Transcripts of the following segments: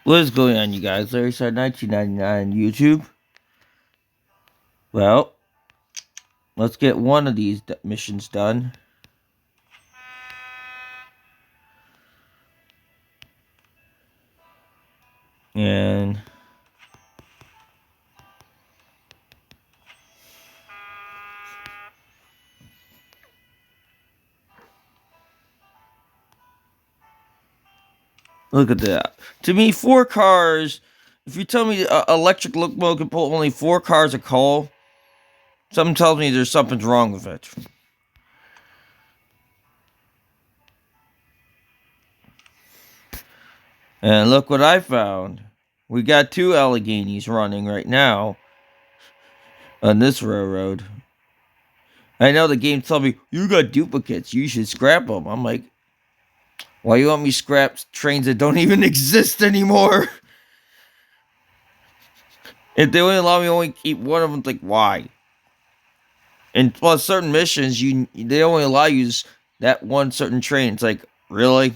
What is going on, you guys? Larry Side 1999 YouTube. Well, let's get one of these missions done. And look at that. To me, 4 cars. If you tell me electric locomotive can pull only 4 cars of coal, something tells me there's something's wrong with it. And look what I found. We got 2 Alleghenies running right now on this railroad. I know the game told me, you got duplicates, you should scrap them. I'm like, why you want me to scrap trains that don't even exist anymore? If they only allow me to only keep one of them, like, why? And plus, certain missions, they only allow you that one certain train. It's like, really?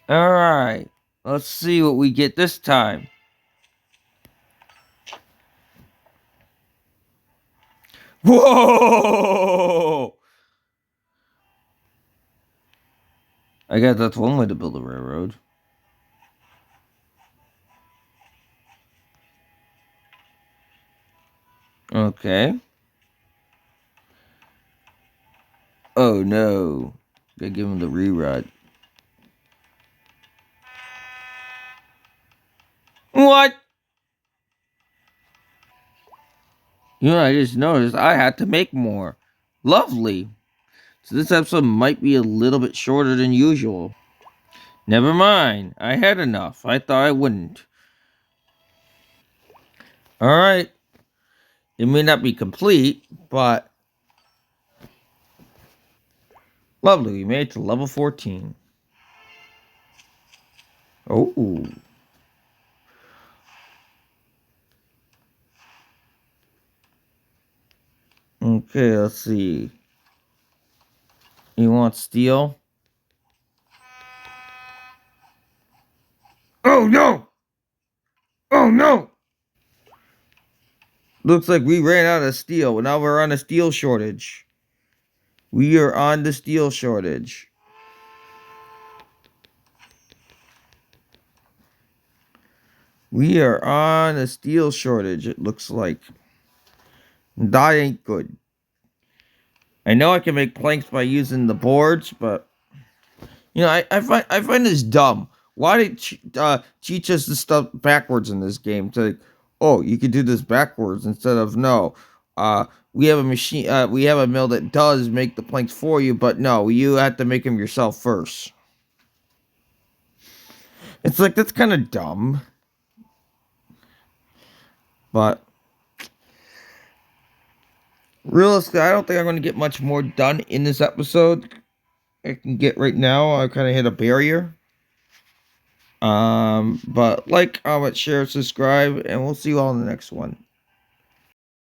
Alright. Let's see what we get this time. Whoa! I guess that's one way to build a railroad. Okay. Oh no. Gotta give him the rerun. What? You know, I just noticed I had to make more. Lovely. So this episode might be a little bit shorter than usual. Never mind. I had enough. I thought I wouldn't. Alright. It may not be complete, but lovely. We made it to level 14. Oh. Okay, let's see. You want steel? Oh no! Oh no! Looks like we ran out of steel. Now we're on a steel shortage. We are on the steel shortage. We are on a steel shortage, it looks like. That ain't good. I know I can make planks by using the boards, but you know, I find this dumb. Why did teach us this stuff backwards in this game? To oh, you could do this backwards instead of no. We have a machine. We have a mill that does make the planks for you, but no, you have to make them yourself first. It's like that's kind of dumb, but realistically, I don't think I'm going to get much more done in this episode. I can get right now. I kind of hit a barrier. But like, comment, share, subscribe, and we'll see you all in the next one.